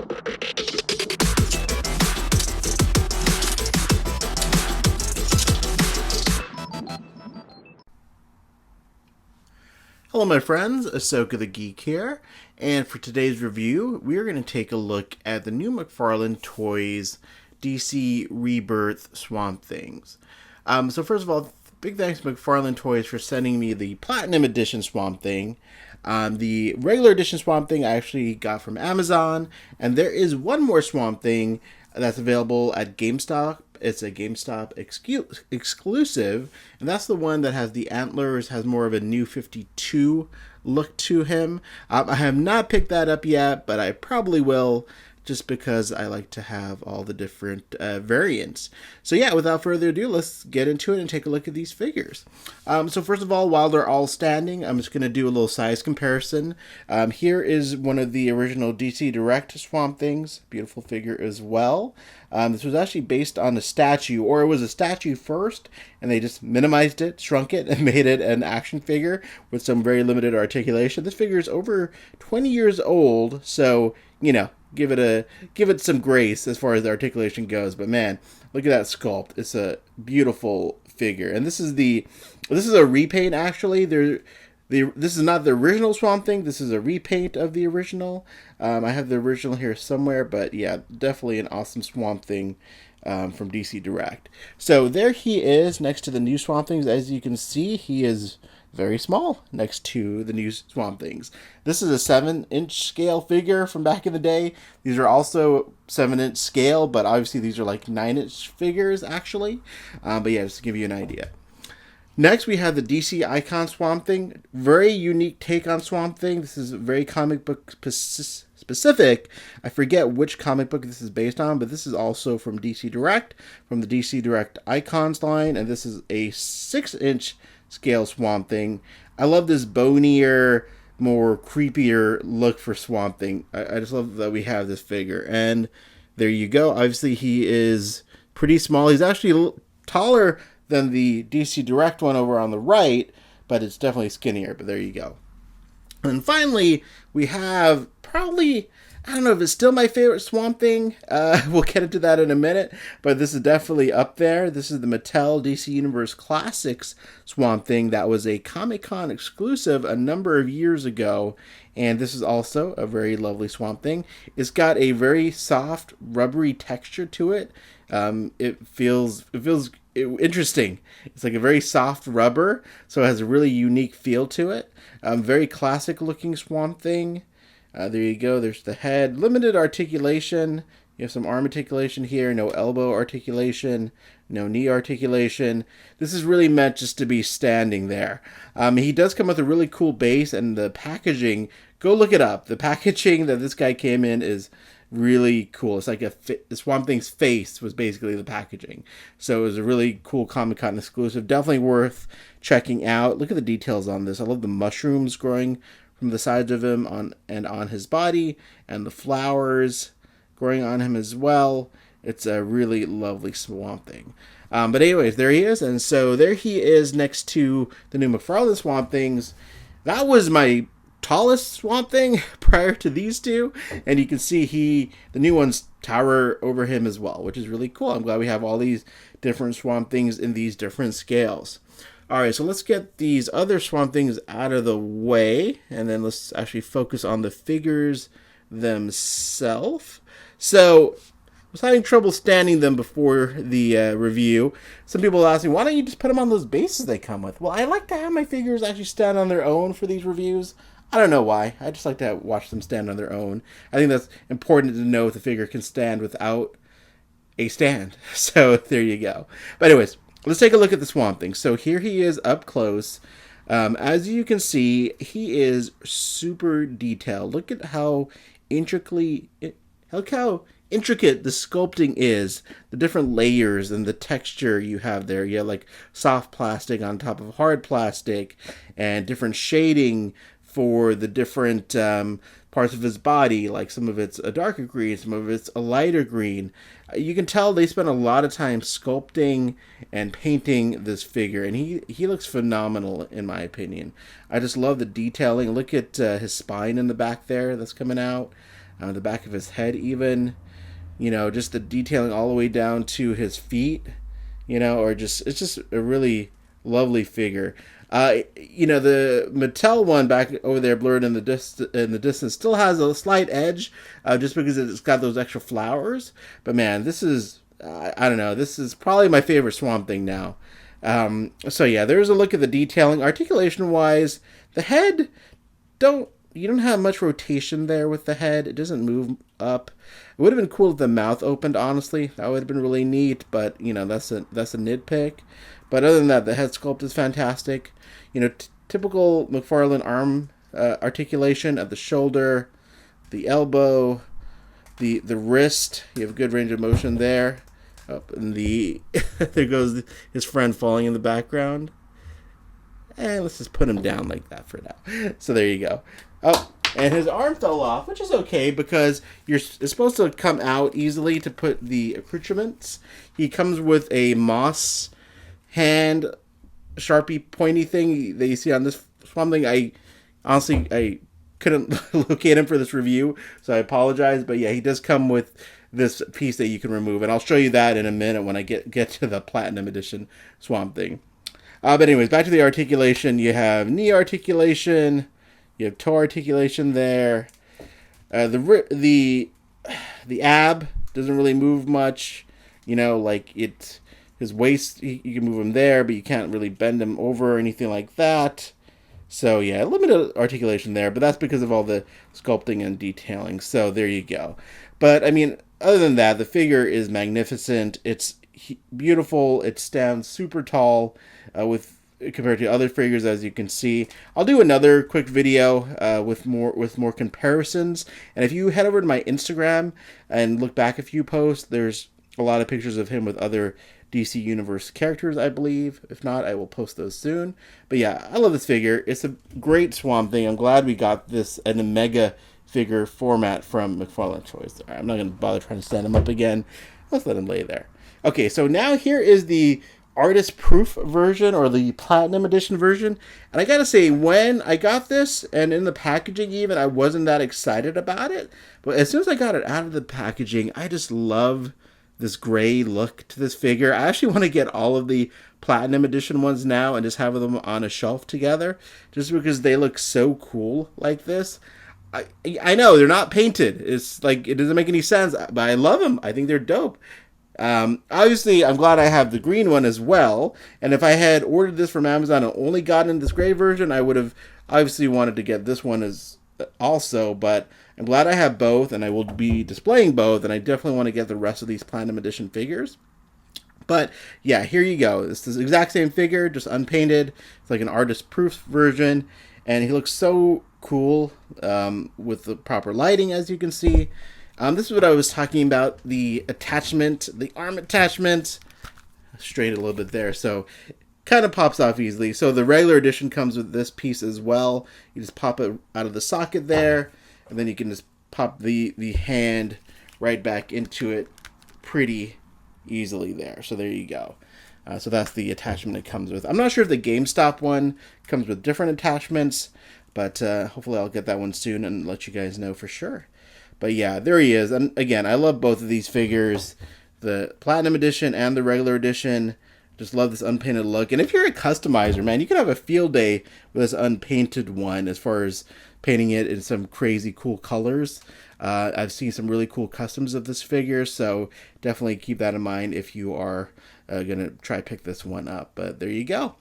Hello my friends, Ahsoka the Geek here, and for today's review, we are going to take a look at the new McFarlane Toys DC Rebirth Swamp Things. So first of all, big thanks to McFarlane Toys for sending me the Platinum Edition Swamp Thing. The regular edition Swamp Thing I actually got from Amazon, and there is one more Swamp Thing that's available at GameStop. It's a GameStop exclusive, and that's the one that has the antlers, has more of a New 52 look to him. I have not picked that up yet, but I probably will, just because I like to have all the different variants. So yeah, without further ado, let's get into it and take a look at these figures. So first of all, while they're all standing, I'm just going to do a little size comparison. Here is one of the original DC Direct Swamp Things. Beautiful figure as well. This was actually based on a statue, or it was a statue first, and they just minimized it, shrunk it, and made it an action figure with some very limited articulation. This figure is over 20 years old, so, you know, give it some grace as far as the articulation goes. But man, look at that sculpt. It's a beautiful figure. And this is a repaint actually. This is not the original Swamp Thing. This is a repaint of the original. I have the original here somewhere, but yeah, definitely an awesome Swamp Thing from DC Direct. So there he is next to the new Swamp Things. As you can see, he is very small next to the new Swamp Things. This is a 7-inch scale figure from back in the day. These are also 7-inch scale, but obviously these are like 9-inch figures actually. But yeah, just to give you an idea. Next, we have the DC Icon Swamp Thing. Very unique take on Swamp Thing. This is very comic book specific. I forget which comic book this is based on, but this is also from DC Direct, from the DC Direct Icons line, and this is a 6-inch scale Swamp Thing. I love this bonier, more creepier look for Swamp Thing. I just love that we have this figure. And there you go. Obviously, he is pretty small. He's actually a little taller than the DC Direct one over on the right, but it's definitely skinnier, but there you go. And finally, we have probably, I don't know if it's still my favorite Swamp Thing. We'll get into that in a minute, but this is definitely up there. This is the Mattel DC Universe Classics Swamp Thing that was a Comic-Con exclusive a number of years ago, and this is also a very lovely Swamp Thing. It's got a very soft, rubbery texture to it. It feels interesting. It's like a very soft rubber, so it has a really unique feel to it. Very classic looking Swamp Thing. There you go. There's the head. Limited articulation. You have some arm articulation here. No elbow articulation. No knee articulation. This is really meant just to be standing there. He does come with a really cool base, and the packaging, go look it up. The packaging that this guy came in is really cool. It's like the Swamp Thing's face was basically the packaging. So it was a really cool Comic-Con exclusive. Definitely worth checking out. Look at the details on this. I love the mushrooms growing from the sides of him on his body, and the flowers growing on him as well. It's a really lovely Swamp Thing. But anyways, there he is. And so there he is next to the new McFarlane Swamp Things. That was my tallest Swamp Thing prior to these two, and you can see the new ones tower over him as well, which is really cool. I'm glad we have all these different Swamp Things in these different scales. Alright, so let's get these other Swamp Things out of the way, and then let's actually focus on the figures themselves. So I was having trouble standing them before the review. Some people ask me, why don't you just put them on those bases they come with? Well, I like to have my figures actually stand on their own for these reviews. I don't know why. I just like to watch them stand on their own. I think that's important to know if the figure can stand without a stand. So there you go. But anyways, let's take a look at the Swamp Thing. So here he is up close. As you can see, he is super detailed. Look at how intricate the sculpting is, the different layers and the texture you have there. You have like soft plastic on top of hard plastic, and different shading for the different parts of his body, like some of it's a darker green, some of it's a lighter green. You can tell they spent a lot of time sculpting and painting this figure, and he looks phenomenal in my opinion. I just love the detailing. Look at his spine in the back there that's coming out. the back of his head even, just the detailing all the way down to his feet, or just, it's just a really lovely figure. The Mattel one back over there, blurred in the distance, still has a slight edge, just because it's got those extra flowers. But man, this is, I don't know, this is probably my favorite Swamp Thing now. So yeah, there's a look at the detailing. Articulation wise, the head, you don't have much rotation there with the head. It doesn't move up. It would have been cool if the mouth opened, honestly. That would have been really neat, but that's a nitpick. But other than that, the head sculpt is fantastic. Typical McFarlane arm articulation of the shoulder, the elbow, the wrist. You have good range of motion there. Up in the there goes his friend falling in the background. And let's just put him down like that for now. So there you go. Oh, and his arm fell off, which is okay because it's supposed to come out easily to put the accoutrements. He comes with a moss hand Sharpie pointy thing that you see on this Swamp Thing. I couldn't locate him for this review, so I apologize. But yeah, he does come with this piece that you can remove, and I'll show you that in a minute when I get to the Platinum Edition Swamp Thing. But anyways, back to the articulation. You have knee articulation, you have toe articulation there. The ab doesn't really move much. His waist, you can move him there, but you can't really bend him over or anything like that. So yeah, limited articulation there, but that's because of all the sculpting and detailing. So there you go. But I mean, other than that, the figure is magnificent. It's beautiful. It stands super tall compared to other figures, as you can see. I'll do another quick video with more comparisons. And if you head over to my Instagram and look back a few posts, there's a lot of pictures of him with other DC Universe characters, I believe. If not, I will post those soon. But yeah, I love this figure. It's a great Swamp Thing. I'm glad we got this in a mega figure format from McFarlane Toys. I'm not going to bother trying to stand him up again. Let's let him lay there. Okay, so now here is the artist proof version, or the Platinum Edition version. And I gotta say, when I got this, and in the packaging even, I wasn't that excited about it. But as soon as I got it out of the packaging, I just love this gray look to this figure. I actually want to get all of the Platinum Edition ones now and just have them on a shelf together, just because they look so cool like this. I know they're not painted. It's like, it doesn't make any sense, but I love them. I think they're dope. Obviously, I'm glad I have the green one as well. And if I had ordered this from Amazon and only gotten this gray version, I would have obviously wanted to get this one as also. But I'm glad I have both, and I will be displaying both. And I definitely want to get the rest of these Platinum Edition figures. But yeah, here you go. It's the exact same figure, just unpainted. It's like an artist proof version. And he looks so cool with the proper lighting, as you can see. This is what I was talking about, the attachment, the arm attachment. Straight a little bit there, so it kind of pops off easily. So the regular edition comes with this piece as well. You just pop it out of the socket there, and then you can just pop the hand right back into it pretty easily there. So there you go. So that's the attachment it comes with. I'm not sure if the GameStop one comes with different attachments, but hopefully I'll get that one soon and let you guys know for sure. But yeah, there he is. And again, I love both of these figures, the Platinum Edition and the regular edition. Just love this unpainted look. And if you're a customizer, man, you can have a field day with this unpainted one as far as painting it in some crazy cool colors. I've seen some really cool customs of this figure, so definitely keep that in mind if you are going to try pick this one up. But there you go.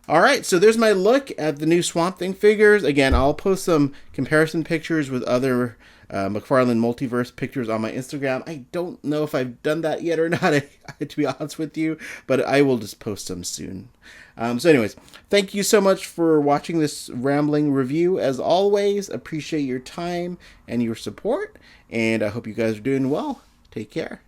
All right, so there's my look at the new Swamp Thing figures. Again, I'll post some comparison pictures with other McFarlane Multiverse pictures on my Instagram. I don't know if I've done that yet or not, to be honest with you, but I will just post them soon. So anyways, thank you so much for watching this rambling review. As always, appreciate your time and your support, and I hope you guys are doing well. Take care.